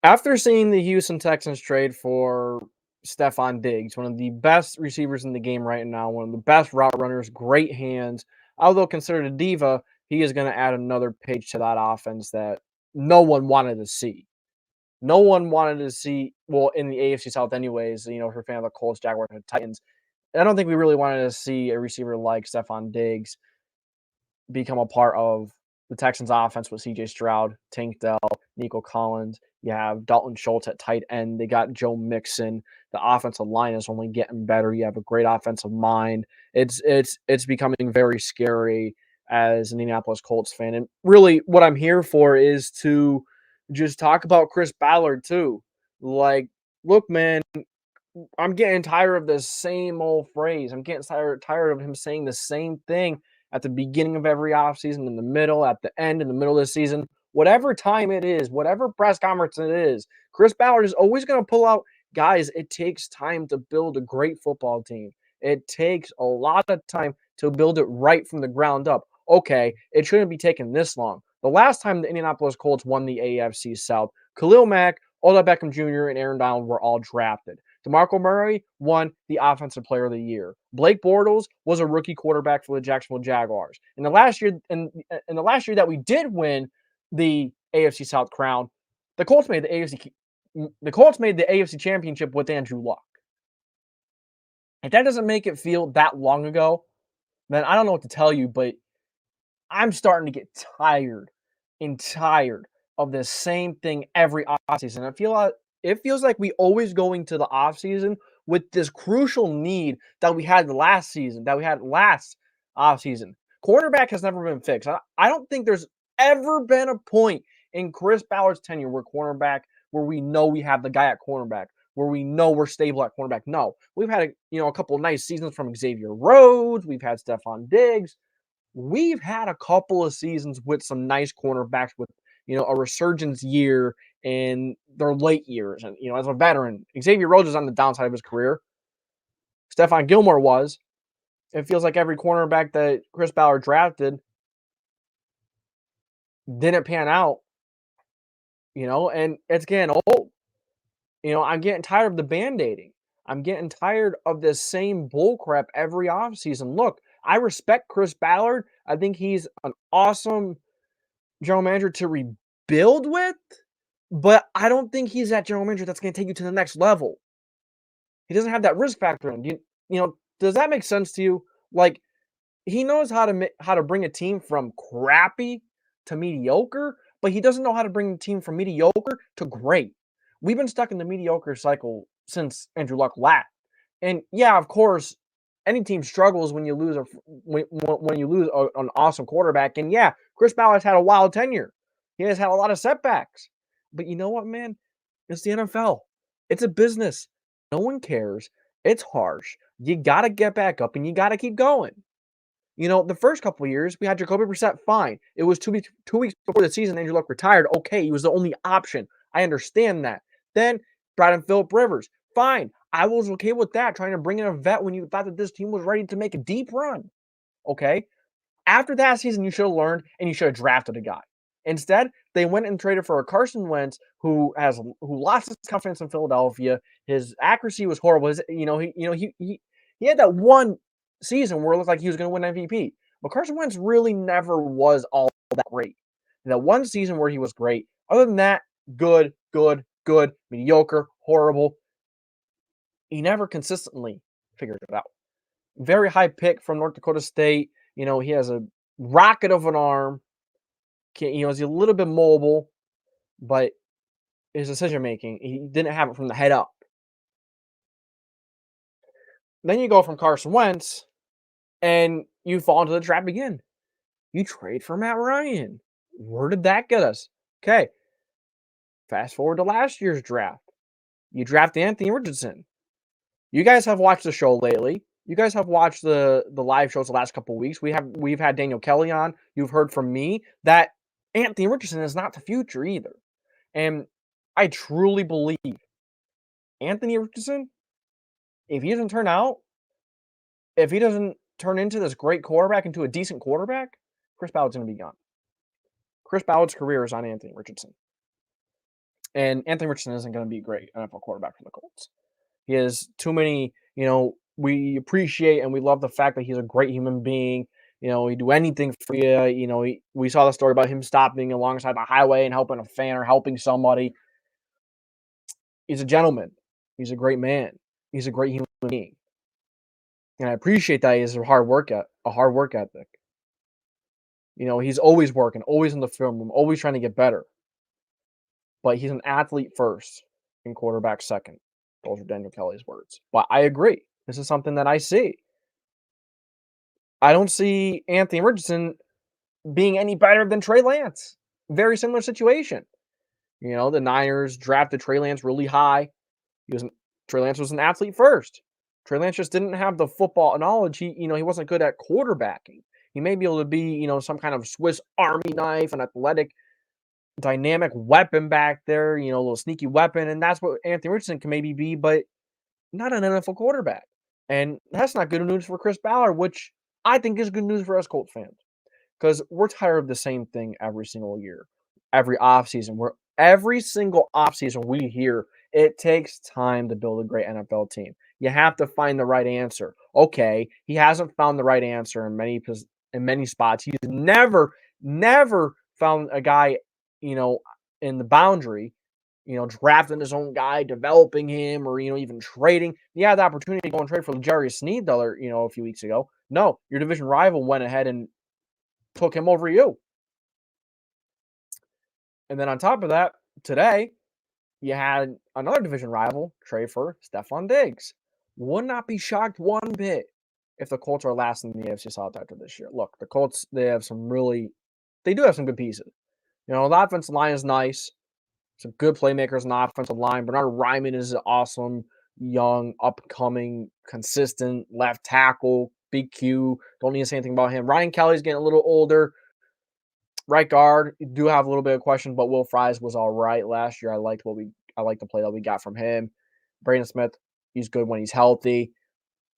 After seeing the Houston Texans trade for Stephon Diggs, one of the best receivers in the game right now, one of the best route runners, great hands, although considered a diva, he is going to add another page to that offense that no one wanted to see. No one wanted to see, well, in the AFC South anyways, if you're a fan of the Colts, Jaguars, and Titans. I don't think we really wanted to see a receiver like Stephon Diggs become a part of the Texans offense with CJ Stroud, Tank Dell, Nico Collins. You have Dalton Schultz at tight end. They got Joe Mixon. The offensive line is only getting better. You have a great offensive mind. It's becoming very scary as an Indianapolis Colts fan. And really what I'm here for is to just talk about Chris Ballard too. Like, look, man, I'm getting tired of the same old phrase. I'm getting tired of him saying the same thing at the beginning of every offseason, in the middle, at the end, in the middle of the season. Whatever time it is, whatever press conference it is, Chris Ballard is always going to pull out, guys, it takes time to build a great football team. It takes a lot of time to build it right from the ground up. Okay, it shouldn't be taking this long. The last time the Indianapolis Colts won the AFC South, Khalil Mack, Odell Beckham Jr., and Aaron Donald were all drafted. DeMarco Murray won the Offensive Player of the Year. Blake Bortles was a rookie quarterback for the Jacksonville Jaguars. In the last year that we did win the AFC South crown, the Colts made the AFC Championship with Andrew Luck. If that doesn't make it feel that long ago, then I don't know what to tell you, but I'm starting to get tired of the same thing every offseason. It feels like we always going to the offseason with this crucial need that we had last offseason. Quarterback has never been fixed. I don't think there's ever been a point in Chris Ballard's tenure where we know we have the guy at cornerback, where we know we're stable at cornerback. No, we've had a couple of nice seasons from Xavier Rhodes. We've had Stephon Diggs. We've had a couple of seasons with some nice cornerbacks with, a resurgence year in their late years. And, as a veteran, Xavier Rhodes is on the downside of his career. Stephon Gilmore was. It feels like every cornerback that Chris Ballard drafted didn't pan out, and it's getting old. I'm getting tired of the band-aiding. I'm getting tired of this same bullcrap every offseason. Look, I respect Chris Ballard. I think he's an awesome general manager to rebuild with, but I don't think he's that general manager that's going to take you to the next level. He doesn't have that risk factor in. Does that make sense to you? Like, he knows how to bring a team from crappy to mediocre, but he doesn't know how to bring the team from mediocre to great. We've been stuck in the mediocre cycle since Andrew Luck left. And yeah, of course, any team struggles when you lose an awesome quarterback. And yeah, Chris Ballard's had a wild tenure. He has had a lot of setbacks. But you know what, man? It's the NFL. It's a business. No one cares. It's harsh. You got to get back up and you got to keep going. The first couple of years, we had Jacoby Brissett, fine. It was 2 weeks before the season, Andrew Luck retired. Okay, he was the only option. I understand that. Then brought in Philip Rivers. Fine. I was okay with that, trying to bring in a vet when you thought that this team was ready to make a deep run. Okay? After that season, you should have learned and you should have drafted a guy. Instead, they went and traded for a Carson Wentz who lost his confidence in Philadelphia. His accuracy was horrible. He had that one season where it looked like he was going to win MVP. But Carson Wentz really never was all that great. That one season where he was great. Other than that, good, mediocre, horrible. He never consistently figured it out. Very high pick from North Dakota State. He has a rocket of an arm. He's a little bit mobile, but his decision making, he didn't have it from the head up. Then you go from Carson Wentz, and you fall into the trap again. You trade for Matt Ryan. Where did that get us? Okay. Fast forward to last year's draft. You draft Anthony Richardson. You guys have watched the show lately. You guys have watched the live shows the last couple of weeks. We've had Daniel Kelly on. You've heard from me that Anthony Richardson is not the future either. And I truly believe Anthony Richardson, if he doesn't turn into this great quarterback, into a decent quarterback, Chris Ballard's going to be gone. Chris Ballard's career is on Anthony Richardson. And Anthony Richardson isn't going to be a great NFL quarterback for the Colts. He has too many, we appreciate and we love the fact that he's a great human being. He'd do anything for you. We saw the story about him stopping alongside the highway and helping a fan or helping somebody. He's a gentleman. He's a great man. He's a great human being. And I appreciate that he has a hard work ethic. He's always working, always in the film room, always trying to get better. But he's an athlete first and quarterback second. Those are Daniel Kelly's words. But I agree. This is something that I see. I don't see Anthony Richardson being any better than Trey Lance. Very similar situation. The Niners drafted Trey Lance really high. Trey Lance was an athlete first. Trey Lance just didn't have the football knowledge. He wasn't good at quarterbacking. He may be able to be, some kind of Swiss Army knife, an athletic, dynamic weapon back there, a little sneaky weapon, and that's what Anthony Richardson can maybe be, but not an NFL quarterback. And that's not good news for Chris Ballard, which I think is good news for us Colts fans. Because we're tired of the same thing every single year, every offseason. Every single offseason we hear it takes time to build a great NFL team. You have to find the right answer. Okay, he hasn't found the right answer in many spots. He's never found a guy, in the boundary, drafting his own guy, developing him, or even trading. He had the opportunity to go and trade for Jerry Sneed a few weeks ago. No, your division rival went ahead and took him over you. And then on top of that, today, you had another division rival trade for Stephon Diggs. Would not be shocked one bit if the Colts are last in the AFC South after this year. Look, the Colts, they do have some good pieces. The offensive line is nice. Some good playmakers on the offensive line. Bernard Ryman is an awesome, young, upcoming, consistent left tackle. Big Q. Don't need to say anything about him. Ryan Kelly's getting a little older. Right guard, you do have a little bit of question, but Will Fries was all right last year. I liked the play that we got from him. Braden Smith, he's good when he's healthy.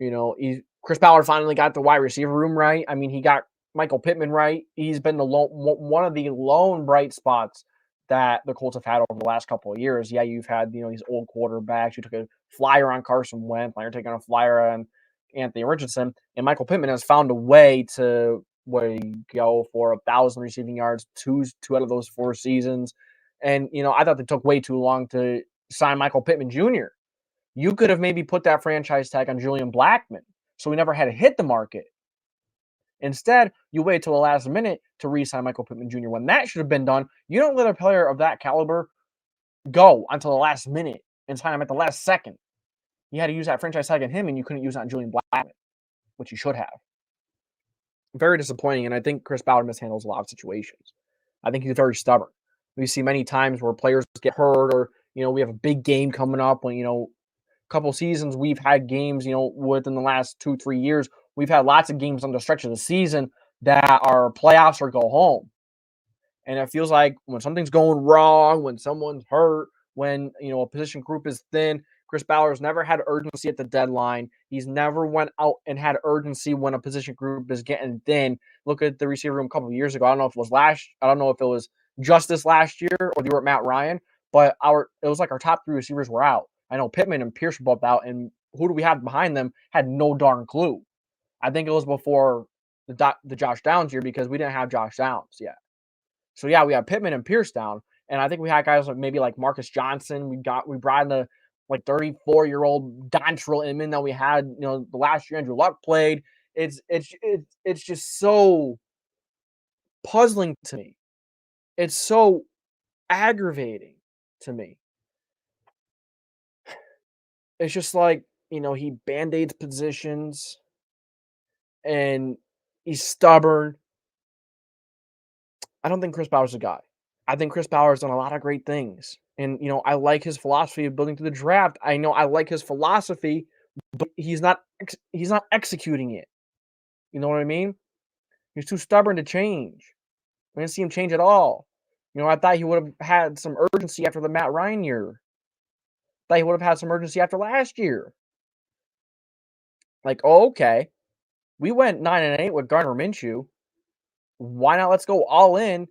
Chris Ballard finally got the wide receiver room right. I mean, he got Michael Pittman right. He's been one of the lone bright spots that the Colts have had over the last couple of years. Yeah, you've had these old quarterbacks. You took a flyer on Carson Wentz. Now you're taking a flyer on Anthony Richardson, and Michael Pittman has found a way to go for 1,000 receiving yards two out of those 4 seasons. And I thought they took way too long to sign Michael Pittman Jr. You could have maybe put that franchise tag on Julian Blackmon, so we never had to hit the market. Instead, you wait till the last minute to re-sign Michael Pittman Jr. when that should have been done. You don't let a player of that caliber go until the last minute and sign him at the last second. You had to use that franchise tag on him, and you couldn't use it on Julian Blackmon, which you should have. Very disappointing, and I think Chris Ballard mishandles a lot of situations. I think he's very stubborn. We see many times where players get hurt, or we have a big game coming up. When a couple seasons we've had games, within the last 2-3 years, we've had lots of games on the stretch of the season that are playoffs or go home. And it feels like when something's going wrong, when someone's hurt, when a position group is thin, Chris Ballard's never had urgency at the deadline. He's never went out and had urgency when a position group is getting thin. Look at the receiver room a couple of years ago. I don't know if it was just this last year or they were at Matt Ryan, but it was like our top 3 receivers were out. I know Pittman and Pierce were both out, and who do we have behind them had no darn clue. I think it was before the Josh Downs year because we didn't have Josh Downs yet. So yeah, we have Pittman and Pierce down, and I think we had guys like maybe like Marcus Johnson. We brought in the 34-year-old Dontrell Inman that we had. The last year Andrew Luck played. It's just so puzzling to me. It's so aggravating to me. It's just like he band-aids positions, and he's stubborn. I don't think Chris Ballard's a guy. I think Chris Ballard's done a lot of great things. And, I like his philosophy of building through the draft. I know I like his philosophy, but he's not executing it. You know what I mean? He's too stubborn to change. I didn't see him change at all. I thought he would have had some urgency after the Matt Ryan year. I thought he would have had some urgency after last year. Like, oh, okay. We went 9-8 with Gardner Minshew. Why not let's go all in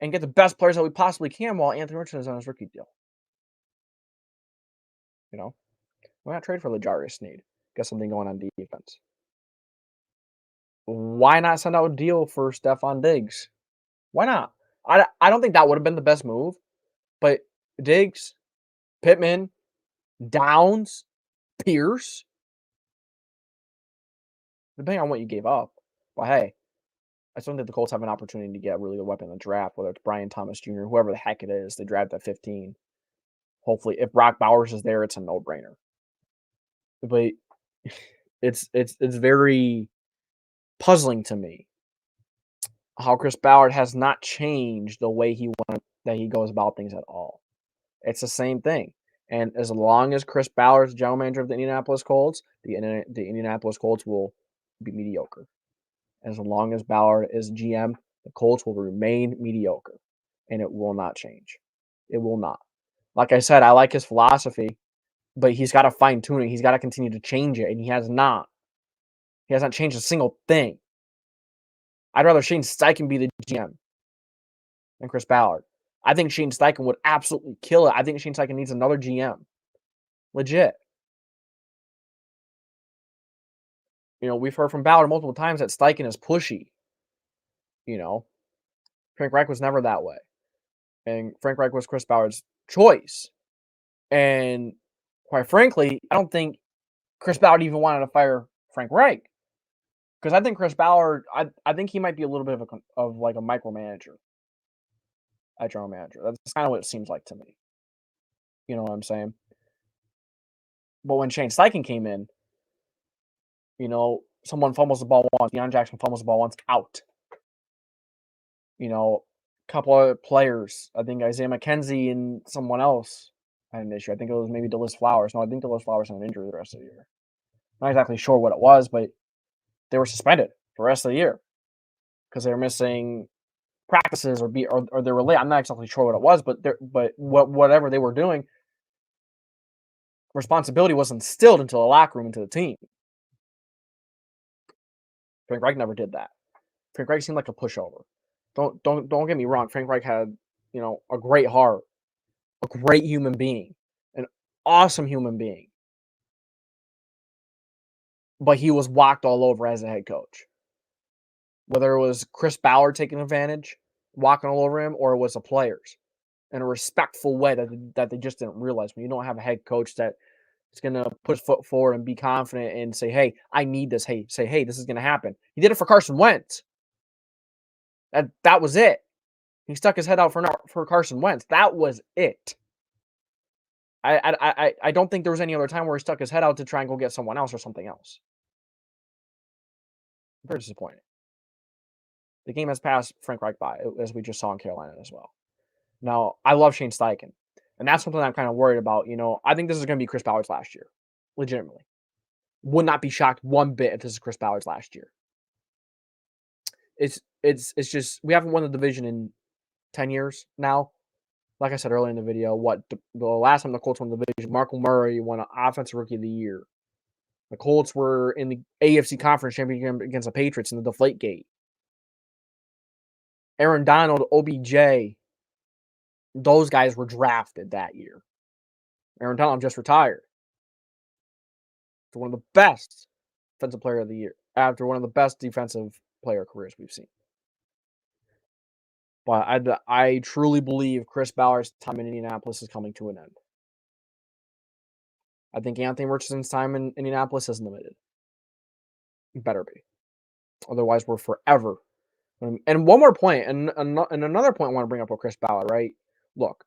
and get the best players that we possibly can while Anthony Richardson is on his rookie deal. You know, why not trade for L'Jarius Sneed? Get something going on defense. Why not send out a deal for Stephon Diggs? Why not? I don't think that would have been the best move, but Diggs, Pittman, Downs, Pierce, depending on what you gave up. But hey, I still think the Colts have an opportunity to get a really good weapon in the draft, whether it's Brian Thomas Jr., whoever the heck it is. They drafted at 15. Hopefully, if Brock Bowers is there, it's a no-brainer. But it's very puzzling to me how Chris Ballard has not changed the way he goes about things at all. It's the same thing. And as long as Chris Ballard is general manager of the Indianapolis Colts, the Indianapolis Colts will be mediocre. As long as Ballard is GM, the Colts will remain mediocre, and it will not change. It will not. Like I said, I like his philosophy, but he's got to fine tune it. He's got to continue to change it, and he has not. He hasn't changed a single thing. I'd rather Shane Steichen be the GM than Chris Ballard. I think Shane Steichen would absolutely kill it. I think Shane Steichen needs another GM. Legit. You know, we've heard from Ballard multiple times that Steichen is pushy. You know, Frank Reich was never that way. And Frank Reich was Chris Ballard's choice. And quite frankly, I don't think Chris Ballard even wanted to fire Frank Reich. Because I think Chris Ballard, I think he might be a little bit of like a micromanager. A general manager. That's kind of what it seems like to me. You know what I'm saying? But when Shane Steichen came in, you know, someone fumbles the ball once, Deion Jackson fumbles the ball once, out. You know, a couple other players. I think Isaiah McKenzie and someone else had an issue. I think it was maybe DeLis Flowers. No, I think DeLis Flowers had an injury the rest of the year. Not exactly sure what it was, but they were suspended the rest of the year because they were missing practices or they were late. I'm not exactly sure what it was, but whatever they were doing, responsibility was instilled into the locker room, into the team. Frank Reich never did that. Frank Reich seemed like a pushover. Don't get me wrong. Frank Reich had, you know, a great heart, a great human being, an awesome human being. But he was walked all over as a head coach. Whether it was Chris Ballard taking advantage, walking all over him, or it was the players in a respectful way that they just didn't realize. When you don't have a head coach that is going to put his foot forward and be confident and say, hey, I need this. Hey, this is going to happen. He did it for Carson Wentz. That was it. He stuck his head out for Carson Wentz. That was it. I don't think there was any other time where he stuck his head out to try and go get someone else or something else. Very disappointing. The game has passed Frank Reich by, as we just saw in Carolina as well. Now, I love Shane Steichen, and that's something I'm kind of worried about. You know, I think this is going to be Chris Ballard's last year, legitimately. Would not be shocked one bit if this is Chris Ballard's last year. It's just we haven't won the division in 10 years now. Like I said earlier in the video, the last time the Colts won the division, Marco Murray won an Offensive Rookie of the Year. The Colts were in the AFC Conference Championship against the Patriots in the Deflategate. Aaron Donald, OBJ, those guys were drafted that year. Aaron Donald just retired. To one of the best defensive player of the year, after one of the best defensive player careers we've seen. But I truly believe Chris Ballard's time in Indianapolis is coming to an end. I think Anthony Richardson's time in Indianapolis is limited. It better be. Otherwise, we're forever. And one more point, and another point I want to bring up with Chris Ballard, right? Look,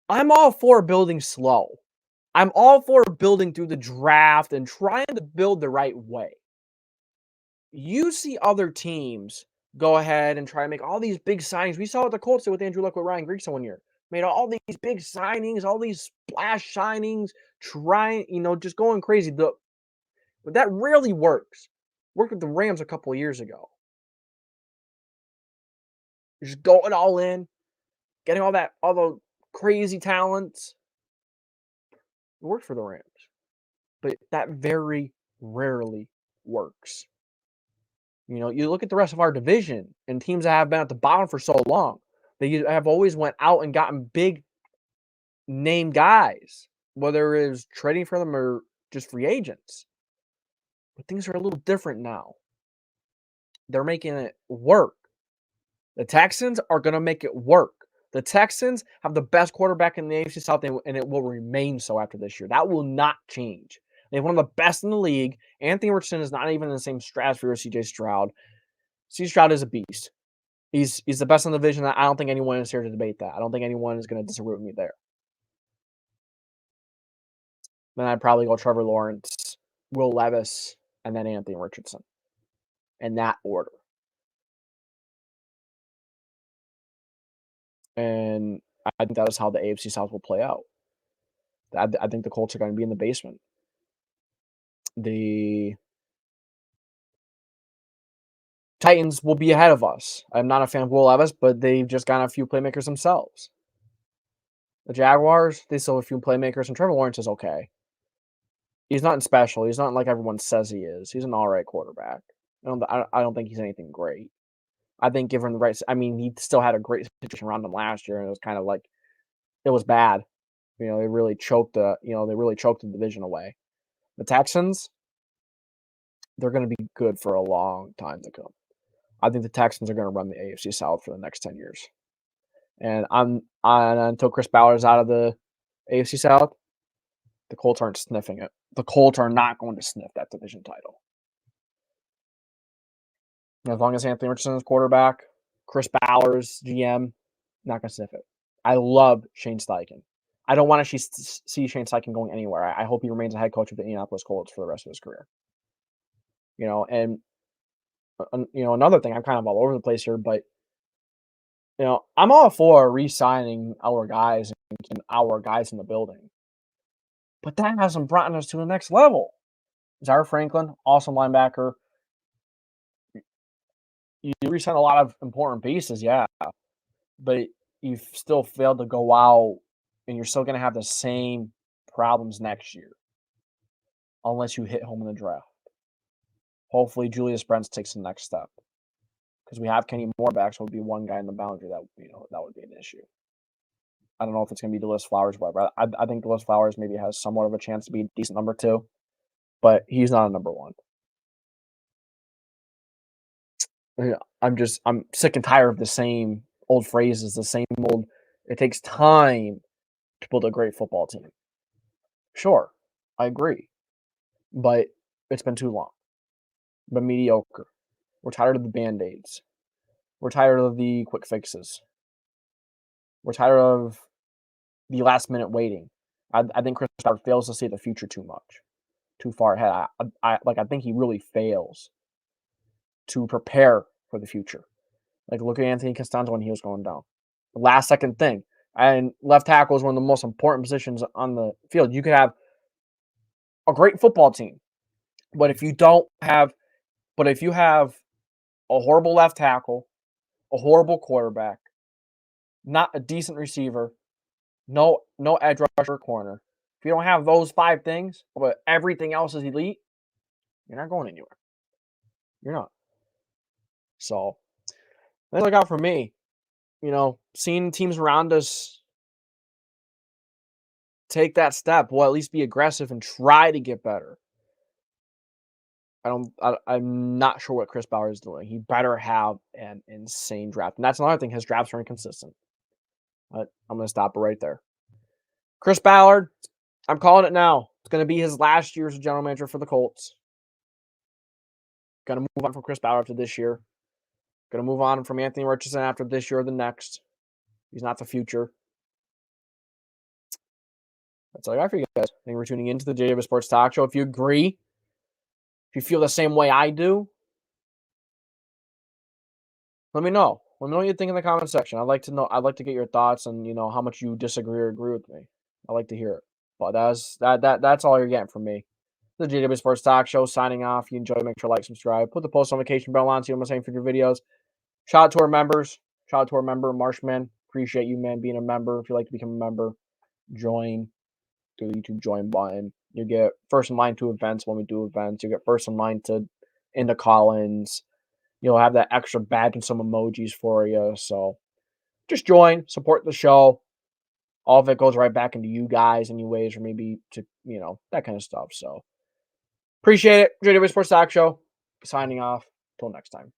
I'm all for building slow. I'm all for building through the draft and trying to build the right way. You see other teams go ahead and try to make all these big signings. We saw what the Colts did with Andrew Luck with Ryan Grigson one year. Made all these big signings, all these splash signings, trying, just going crazy. But that rarely works. Worked with the Rams a couple of years ago. Just going all in, getting all the crazy talents. It worked for the Rams. But that very rarely works. You look at the rest of our division and teams that have been at the bottom for so long. They have always went out and gotten big name guys, whether it is trading for them or just free agents. But things are a little different now. They're making it work. The Texans are going to make it work. The Texans have the best quarterback in the AFC South, and it will remain so after this year. That will not change. They have one of the best in the league. Anthony Richardson is not even in the same stratosphere as CJ Stroud. CJ Stroud is a beast. He's the best in the division. I don't think anyone is here to debate that. I don't think anyone is going to disagree with me there. Then I'd probably go Trevor Lawrence, Will Levis, and then Anthony Richardson in that order. And I think that is how the AFC South will play out. I think the Colts are going to be in the basement. The Titans will be ahead of us. I'm not a fan of Will Levis, but they've just got a few playmakers themselves. The Jaguars, they still have a few playmakers, and Trevor Lawrence is okay. He's nothing special. He's not like everyone says he is. He's an all right quarterback. I don't think he's anything great. I think given the right, he still had a great situation around him last year, and it was kind of like it was bad. They really choked the division away. The Texans, they're going to be good for a long time to come. I think the Texans are going to run the AFC South for the next 10 years. And until Chris Ballard is out of the AFC South, the Colts aren't sniffing it. The Colts are not going to sniff that division title. And as long as Anthony Richardson is quarterback, Chris Ballard's GM, not going to sniff it. I love Shane Steichen. I don't want to see Shane Steichen going anywhere. I hope he remains a head coach of the Indianapolis Colts for the rest of his career. And another thing, I'm kind of all over the place here, but I'm all for re-signing our guys and our guys in the building. But that hasn't brought us to the next level. Zaire Franklin, awesome linebacker. You re-sign a lot of important pieces, yeah. But you've still failed to go out, and you're still going to have the same problems next year. Unless you hit home in the draft. Hopefully, Julius Brents takes the next step. Because we have Kenny Moore back, so it would be one guy in the boundary that would be an issue. I don't know if it's going to be DeLis Flowers or whatever. I think DeLis Flowers maybe has somewhat of a chance to be a decent number 2, but he's not a number 1. I'm sick and tired of the same old phrases, the same old. It takes time to build a great football team. Sure, I agree, but it's been too long. But mediocre. We're tired of the Band-Aids. We're tired of the quick fixes. We're tired of the last minute waiting. I think Chris Ballard fails to see the future too much, too far ahead. I think he really fails to prepare for the future. Like, look at Anthony Costanzo when he was going down. The last second thing. And left tackle is one of the most important positions on the field. You could have a great football team, but if you have a horrible left tackle, a horrible quarterback, not a decent receiver, no edge rusher or corner. If you don't have those 5 things, but everything else is elite, you're not going anywhere. You're not. So that's what I got for me. Seeing teams around us take that step, will at least be aggressive and try to get better. I'm not sure what Chris Ballard is doing. He better have an insane draft. And that's another thing. His drafts are inconsistent. But I'm going to stop it right there. Chris Ballard, I'm calling it now. It's going to be his last year as a general manager for the Colts. Going to move on from Chris Ballard after this year. Going to move on from Anthony Richardson after this year or the next. He's not the future. That's all I got for you guys. Thank you for tuning into the JDW Sports Talk Show. If you agree, if you feel the same way I do, let me know. Let me know what you think in the comment section. I'd like to know. I'd like to get your thoughts and how much you disagree or agree with me. I'd like to hear it. But that's all you're getting from me. The JDW Sports Talk Show signing off. If you enjoy, make sure to like, subscribe, put the post notification bell on so you know what I'm saying for your videos. Shout out to our members. Shout out to our member, Marshman. Appreciate you, man, being a member. If you'd like to become a member, join. Do the YouTube join button. You get first in line to events when we do events. You get first in line to into call-ins. you'll have that extra badge and some emojis for you. So just join, support the show. All of it goes right back into you guys, anyways, or maybe to, that kind of stuff. So appreciate it. JDW Sports Talk Show. Signing off. Till next time.